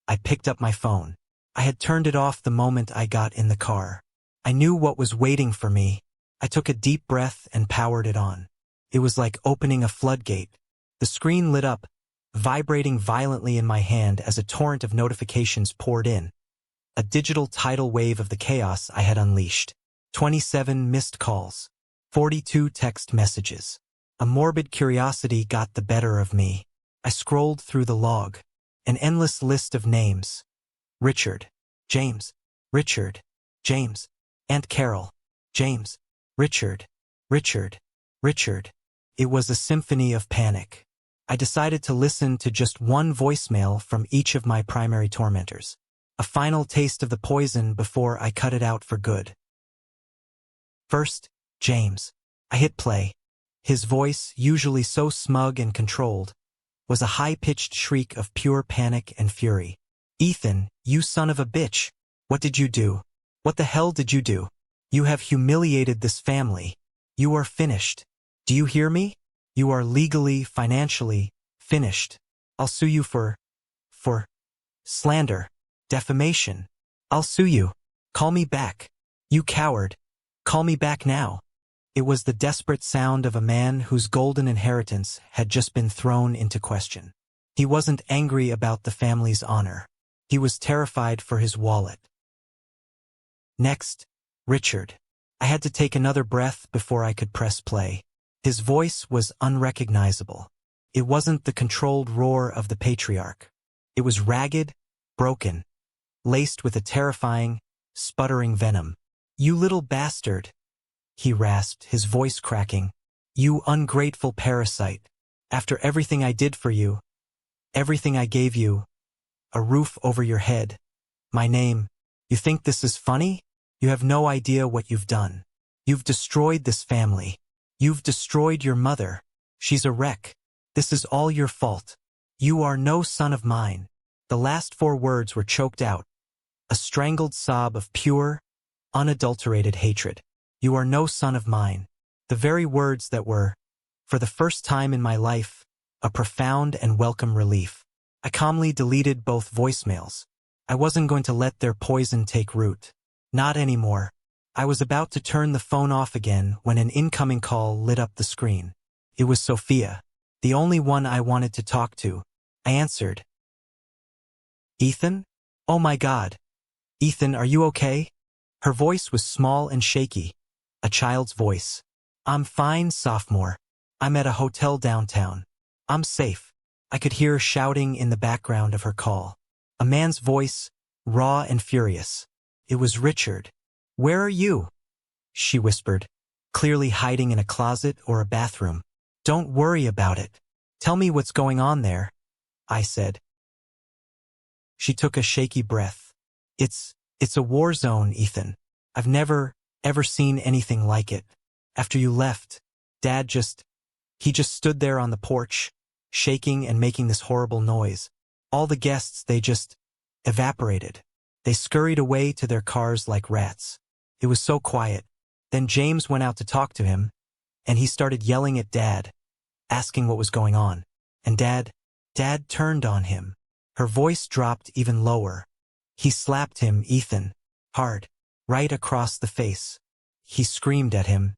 I picked up my phone. I had turned it off the moment I got in the car. I knew what was waiting for me. I took a deep breath and powered it on. It was like opening a floodgate. The screen lit up, vibrating violently in my hand as a torrent of notifications poured in. A digital tidal wave of the chaos I had unleashed. 27 missed calls. 42 text messages. A morbid curiosity got the better of me. I scrolled through the log. An endless list of names. Richard. James. Richard. James. Aunt Carol. James. Richard. Richard. Richard. It was a symphony of panic. I decided to listen to just one voicemail from each of my primary tormentors. A final taste of the poison before I cut it out for good. First, James. I hit play. His voice, usually so smug and controlled, was a high-pitched shriek of pure panic and fury. Ethan, you son of a bitch. What did you do? What the hell did you do? You have humiliated this family. You are finished. Do you hear me? You are legally, financially, finished. I'll sue you for slander, defamation. I'll sue you. Call me back. You coward. Call me back now. It was the desperate sound of a man whose golden inheritance had just been thrown into question. He wasn't angry about the family's honor. He was terrified for his wallet. Next, Richard. I had to take another breath before I could press play. His voice was unrecognizable. It wasn't the controlled roar of the patriarch. It was ragged, broken, laced with a terrifying, sputtering venom. "You little bastard," he rasped, his voice cracking. "You ungrateful parasite. After everything I did for you, everything I gave you, a roof over your head, my name, you think this is funny? You have no idea what you've done. You've destroyed this family. You've destroyed your mother. She's a wreck. This is all your fault. You are no son of mine." The last 4 words were choked out, a strangled sob of pure, unadulterated hatred. "You are no son of mine." The very words that were, for the first time in my life, a profound and welcome relief. I calmly deleted both voicemails. I wasn't going to let their poison take root. Not anymore. I was about to turn the phone off again when an incoming call lit up the screen. It was Sophia, the only one I wanted to talk to. I answered. "Ethan? Oh my God. Ethan, are you okay?" Her voice was small and shaky, a child's voice. "I'm fine, sophomore. I'm at a hotel downtown. I'm safe." I could hear shouting in the background of her call. A man's voice, raw and furious. It was Richard. "Where are you?" she whispered, clearly hiding in a closet or a bathroom. "Don't worry about it. Tell me what's going on there," I said. She took a shaky breath. It's a war zone, Ethan. I've never, ever seen anything like it. After you left, Dad he just stood there on the porch, shaking and making this horrible noise. All the guests, they just evaporated. They scurried away to their cars like rats. It was so quiet. Then James went out to talk to him, and he started yelling at Dad, asking what was going on. And Dad turned on him. Her voice dropped even lower. He slapped him, Ethan, hard, right across the face. He screamed at him.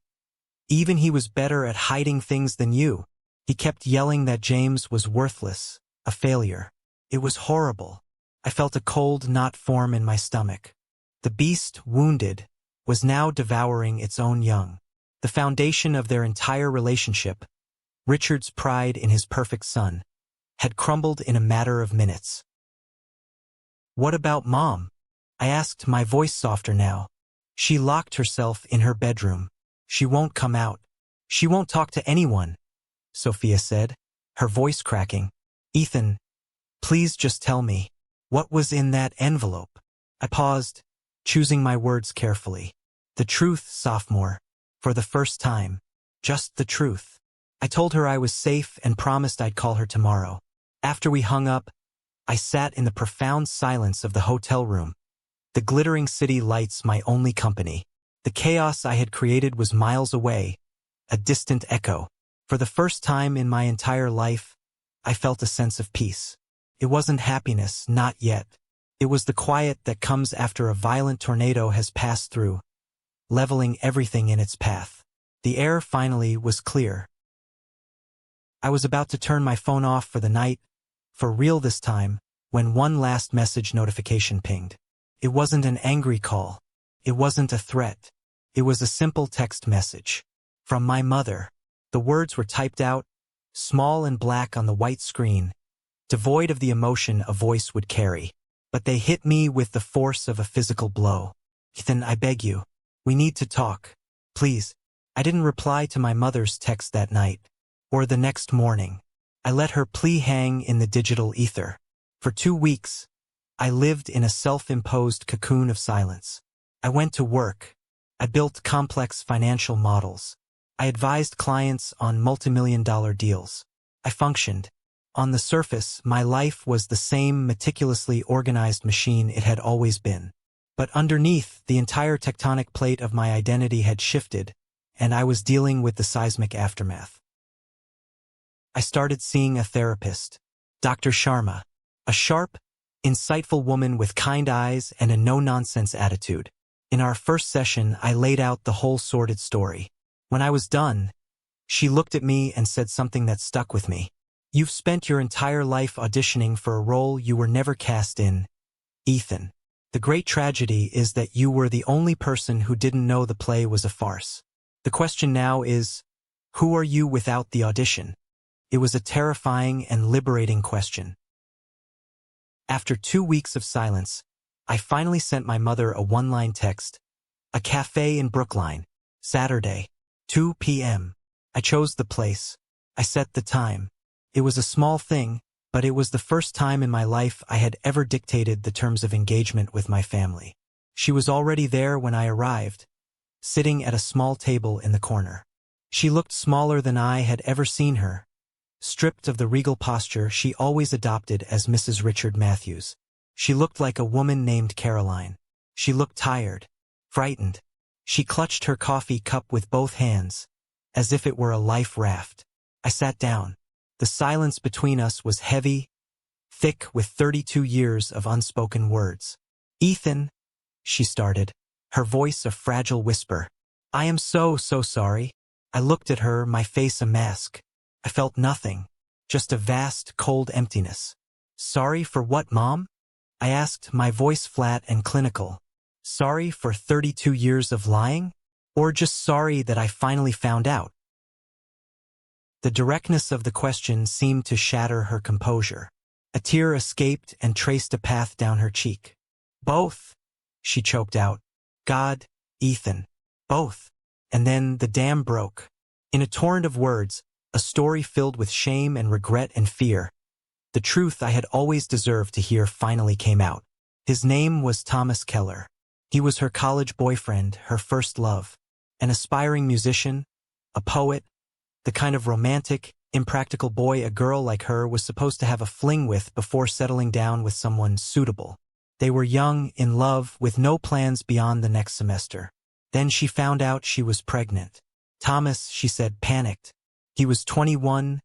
Even he was better at hiding things than you. He kept yelling that James was worthless, a failure. It was horrible. I felt a cold knot form in my stomach. The beast, wounded, was now devouring its own young. The foundation of their entire relationship, Richard's pride in his perfect son, had crumbled in a matter of minutes. "What about Mom?" I asked, my voice softer now. "She locked herself in her bedroom. She won't come out. She won't talk to anyone," Sophia said, her voice cracking. "Ethan, please just tell me, what was in that envelope?" I paused, choosing my words carefully. "The truth, sophomore, for the first time. Just the truth." I told her I was safe and promised I'd call her tomorrow. After we hung up, I sat in the profound silence of the hotel room. The glittering city lights my only company. The chaos I had created was miles away, a distant echo. For the first time in my entire life, I felt a sense of peace. It wasn't happiness, not yet. It was the quiet that comes after a violent tornado has passed through, leveling everything in its path. The air finally was clear. I was about to turn my phone off for the night, for real this time, when one last message notification pinged. It wasn't an angry call. It wasn't a threat. It was a simple text message. From my mother. The words were typed out, small and black on the white screen, devoid of the emotion a voice would carry. But they hit me with the force of a physical blow. "Ethan, I beg you. We need to talk. Please." I didn't reply to my mother's text that night, or the next morning. I let her plea hang in the digital ether. For 2 weeks, I lived in a self-imposed cocoon of silence. I went to work. I built complex financial models. I advised clients on multimillion-dollar deals. I functioned. On the surface, my life was the same meticulously organized machine it had always been. But underneath, the entire tectonic plate of my identity had shifted, and I was dealing with the seismic aftermath. I started seeing a therapist, Dr. Sharma, a sharp, insightful woman with kind eyes and a no-nonsense attitude. In our first session, I laid out the whole sordid story. When I was done, she looked at me and said something that stuck with me. "You've spent your entire life auditioning for a role you were never cast in, Ethan. The great tragedy is that you were the only person who didn't know the play was a farce. The question now is, who are you without the audition? It was a terrifying and liberating question. After 2 weeks of silence, I finally sent my mother a one-line text. A cafe in Brookline, Saturday, 2 p.m. I chose the place. I set the time. It was a small thing, but it was the first time in my life I had ever dictated the terms of engagement with my family. She was already there when I arrived, sitting at a small table in the corner. She looked smaller than I had ever seen her, stripped of the regal posture she always adopted as Mrs. Richard Matthews. She looked like a woman named Caroline. She looked tired, frightened. She clutched her coffee cup with both hands, as if it were a life raft. I sat down. The silence between us was heavy, thick with 32 years of unspoken words. "Ethan," she started, her voice a fragile whisper. "I am so sorry." I looked at her, my face a mask. I felt nothing, just a vast, cold emptiness. "Sorry for what, Mom?" I asked, my voice flat and clinical. "Sorry for 32 years of lying? Or just sorry that I finally found out?" The directness of the question seemed to shatter her composure. A tear escaped and traced a path down her cheek. "Both," she choked out. "God, Ethan, both." And then the dam broke. In a torrent of words, a story filled with shame and regret and fear. The truth I had always deserved to hear finally came out. His name was Thomas Keller. He was her college boyfriend, her first love. An aspiring musician, a poet, the kind of romantic, impractical boy a girl like her was supposed to have a fling with before settling down with someone suitable. They were young, in love, with no plans beyond the next semester. Then she found out she was pregnant. Thomas, she said, panicked. He was 21,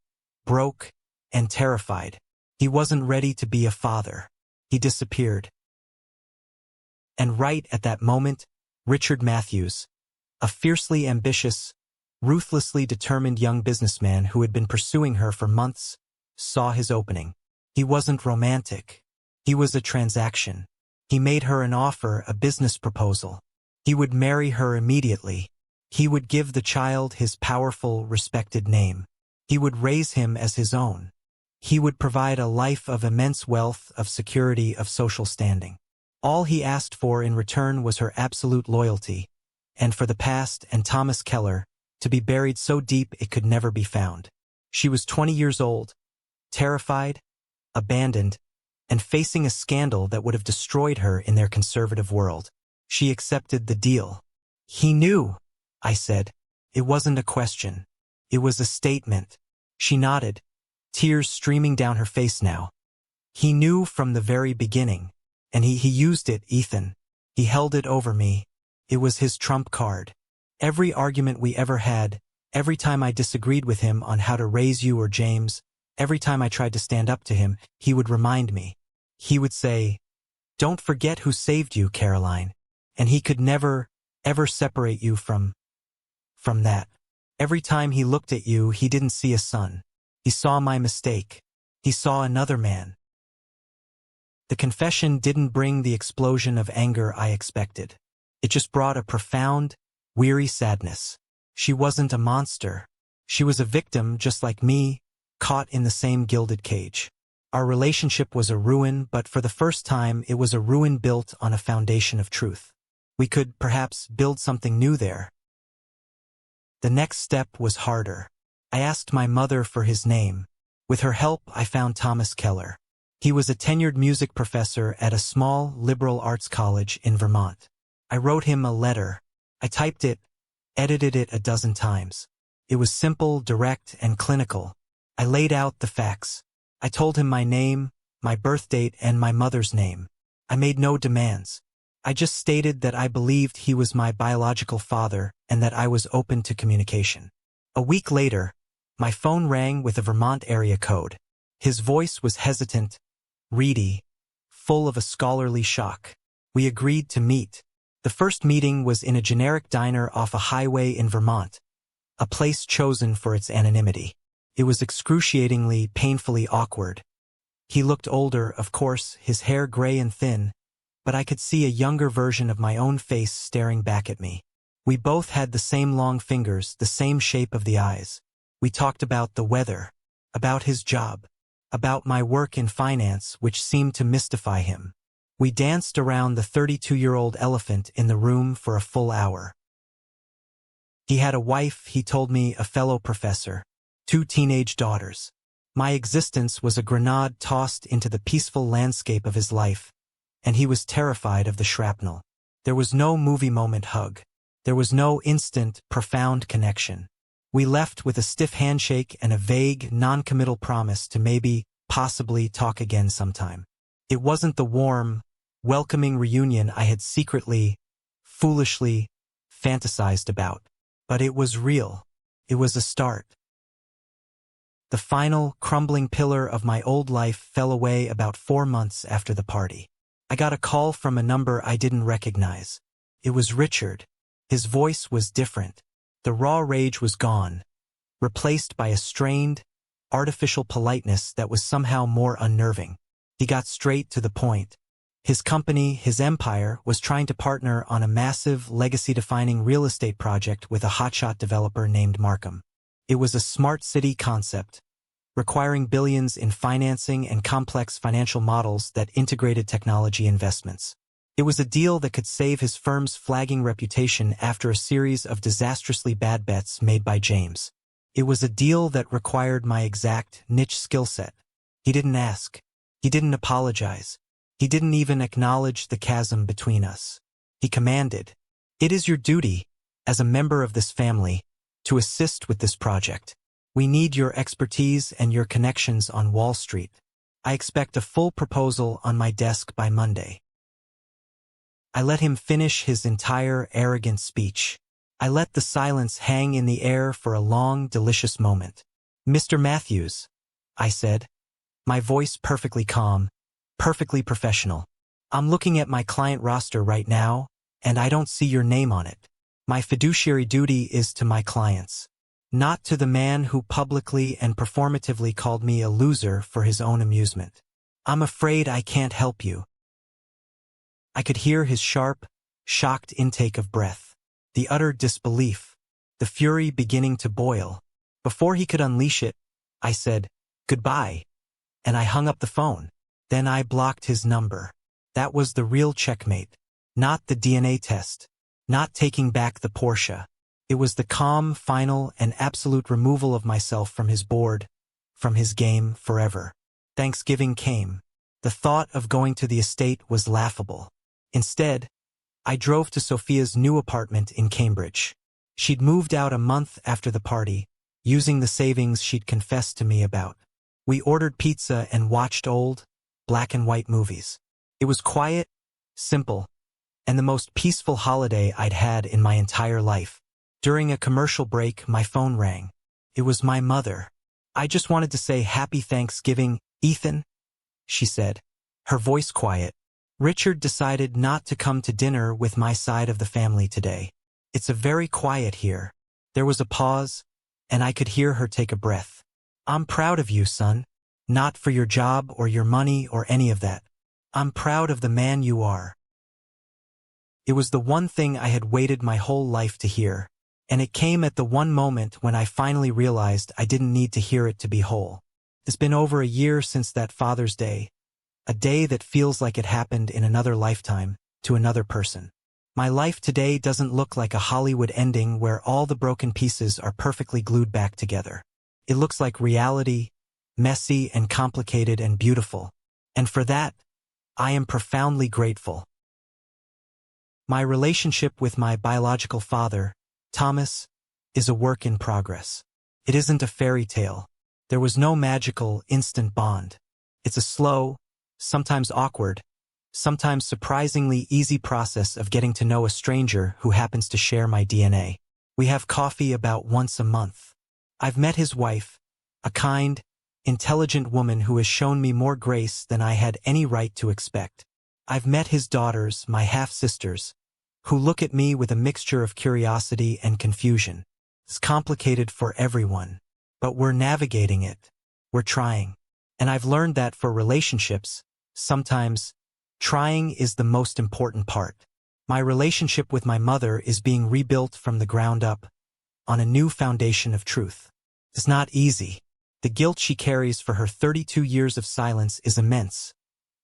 broke, and terrified. He wasn't ready to be a father. He disappeared. And right at that moment, Richard Matthews, a fiercely ambitious, ruthlessly determined young businessman who had been pursuing her for months, saw his opening. He wasn't romantic. He was a transaction. He made her an offer, a business proposal. He would marry her immediately. He would give the child his powerful, respected name. He would raise him as his own. He would provide a life of immense wealth, of security, of social standing. All he asked for in return was her absolute loyalty, and for the past and Thomas Keller to be buried so deep it could never be found. She was 20 years old, terrified, abandoned, and facing a scandal that would have destroyed her in their conservative world. She accepted the deal. "He knew," I said. It wasn't a question. It was a statement. She nodded, tears streaming down her face now. "He knew from the very beginning, and he used it, Ethan. He held it over me. It was his trump card. Every argument we ever had, every time I disagreed with him on how to raise you or James, every time I tried to stand up to him, he would remind me. He would say, 'Don't forget who saved you, Caroline.' And he could never, ever separate you from that. Every time he looked at you, he didn't see a son. He saw my mistake. He saw another man." The confession didn't bring the explosion of anger I expected. It just brought a profound, weary sadness. She wasn't a monster. She was a victim just like me, caught in the same gilded cage. Our relationship was a ruin, but for the first time it was a ruin built on a foundation of truth. We could, perhaps, build something new there. The next step was harder. I asked my mother for his name. With her help, I found Thomas Keller. He was a tenured music professor at a small liberal arts college in Vermont. I wrote him a letter. I typed it, edited it a dozen times. It was simple, direct, and clinical. I laid out the facts. I told him my name, my birth date, and my mother's name. I made no demands. I just stated that I believed he was my biological father and that I was open to communication. A week later, my phone rang with a Vermont area code. His voice was hesitant, reedy, full of a scholarly shock. We agreed to meet. The first meeting was in a generic diner off a highway in Vermont, a place chosen for its anonymity. It was excruciatingly, painfully awkward. He looked older, of course, his hair gray and thin, but I could see a younger version of my own face staring back at me. We both had the same long fingers, the same shape of the eyes. We talked about the weather. about his job, about my work in finance, which seemed to mystify him. We danced around the 32-year-old elephant in the room for a full hour. He had a wife, he told me, a fellow professor, 2 teenage daughters. My existence was a grenade tossed into the peaceful landscape of his life, and he was terrified of the shrapnel. There was no movie moment hug. There was no instant, profound connection. We left with a stiff handshake and a vague, non-committal promise to maybe, possibly talk again sometime. It wasn't the warm, welcoming reunion I had secretly, foolishly, fantasized about. But it was real. It was a start. The final, crumbling pillar of my old life fell away about 4 months after the party. I got a call from a number I didn't recognize. It was Richard. His voice was different. The raw rage was gone, replaced by a strained, artificial politeness that was somehow more unnerving. He got straight to the point. His company, his empire, was trying to partner on a massive, legacy-defining real estate project with a hotshot developer named Markham. It was a smart city concept, requiring billions in financing and complex financial models that integrated technology investments. It was a deal that could save his firm's flagging reputation after a series of disastrously bad bets made by James. It was a deal that required my exact niche skill set. He didn't ask. He didn't apologize. He didn't even acknowledge the chasm between us. He commanded, "It is your duty, as a member of this family, to assist with this project. We need your expertise and your connections on Wall Street. I expect a full proposal on my desk by Monday." I let him finish his entire arrogant speech. I let the silence hang in the air for a long, delicious moment. "Mr. Matthews," I said, my voice perfectly calm, perfectly professional. "I'm looking at my client roster right now, and I don't see your name on it. My fiduciary duty is to my clients, not to the man who publicly and performatively called me a loser for his own amusement. I'm afraid I can't help you." I could hear his sharp, shocked intake of breath, the utter disbelief, the fury beginning to boil. Before he could unleash it, I said, "Goodbye," and I hung up the phone. Then I blocked his number. That was the real checkmate, not the DNA test, not taking back the Porsche. It was the calm, final, and absolute removal of myself from his board, from his game forever. Thanksgiving came. The thought of going to the estate was laughable. Instead, I drove to Sophia's new apartment in Cambridge. She'd moved out a month after the party, using the savings she'd confessed to me about. We ordered pizza and watched old, black and white movies. It was quiet, simple, and the most peaceful holiday I'd had in my entire life. During a commercial break, my phone rang. It was my mother. "I just wanted to say Happy Thanksgiving, Ethan," she said, her voice quiet. "Richard decided not to come to dinner with my side of the family today. It's a very quiet here." There was a pause, and I could hear her take a breath. "I'm proud of you, son. Not for your job or your money or any of that. I'm proud of the man you are." It was the one thing I had waited my whole life to hear, and it came at the one moment when I finally realized I didn't need to hear it to be whole. It's been over a year since that Father's Day, a day that feels like it happened in another lifetime, to another person. My life today doesn't look like a Hollywood ending where all the broken pieces are perfectly glued back together. It looks like reality, messy and complicated and beautiful, and for that, I am profoundly grateful. My relationship with my biological father, Thomas, is a work in progress. It isn't a fairy tale. There was no magical, instant bond. It's a slow, sometimes awkward, sometimes surprisingly easy process of getting to know a stranger who happens to share my DNA. We have coffee about once a month. I've met his wife, a kind, intelligent woman who has shown me more grace than I had any right to expect. I've met his daughters, my half-sisters, who look at me with a mixture of curiosity and confusion. It's complicated for everyone, but we're navigating it. We're trying. And I've learned that for relationships, sometimes, trying is the most important part. My relationship with my mother is being rebuilt from the ground up, on a new foundation of truth. It's not easy. The guilt she carries for her 32 years of silence is immense,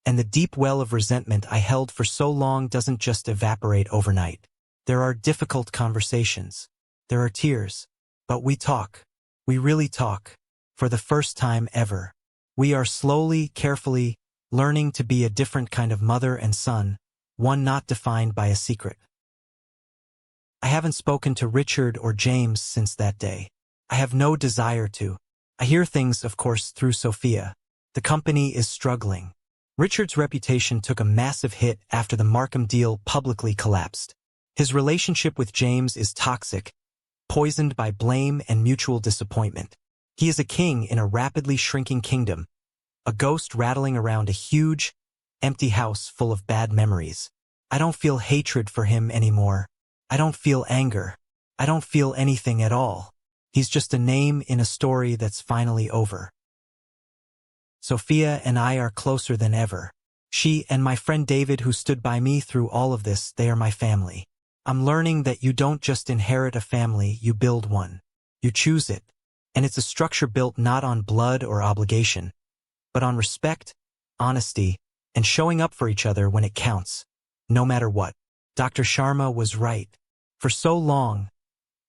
and the deep well of resentment I held for so long doesn't just evaporate overnight. There are difficult conversations. There are tears. But we talk. We really talk. For the first time ever. We are slowly, carefully, learning to be a different kind of mother and son, one not defined by a secret. I haven't spoken to Richard or James since that day. I have no desire to. I hear things, of course, through Sophia. The company is struggling. Richard's reputation took a massive hit after the Markham deal publicly collapsed. His relationship with James is toxic, poisoned by blame and mutual disappointment. He is a king in a rapidly shrinking kingdom, a ghost rattling around a huge, empty house full of bad memories. I don't feel hatred for him anymore. I don't feel anger. I don't feel anything at all. He's just a name in a story that's finally over. Sophia and I are closer than ever. She and my friend David, who stood by me through all of this, they are my family. I'm learning that you don't just inherit a family, you build one. You choose it. And it's a structure built not on blood or obligation, but on respect, honesty, and showing up for each other when it counts, no matter what. Dr. Sharma was right. For so long,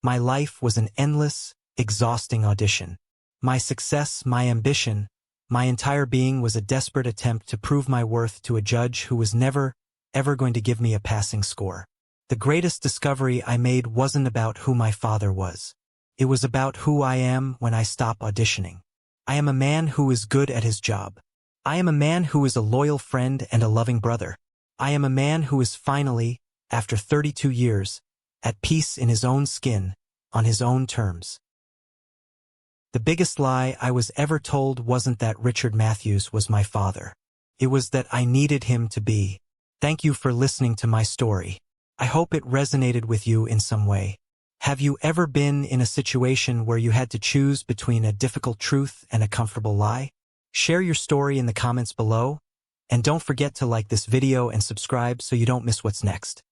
my life was an endless, exhausting audition. My success, my ambition, my entire being was a desperate attempt to prove my worth to a judge who was never, ever going to give me a passing score. The greatest discovery I made wasn't about who my father was. It was about who I am when I stop auditioning. I am a man who is good at his job. I am a man who is a loyal friend and a loving brother. I am a man who is finally, after 32 years, at peace in his own skin, on his own terms. The biggest lie I was ever told wasn't that Richard Matthews was my father. It was that I needed him to be. Thank you for listening to my story. I hope it resonated with you in some way. Have you ever been in a situation where you had to choose between a difficult truth and a comfortable lie? Share your story in the comments below, and don't forget to like this video and subscribe so you don't miss what's next.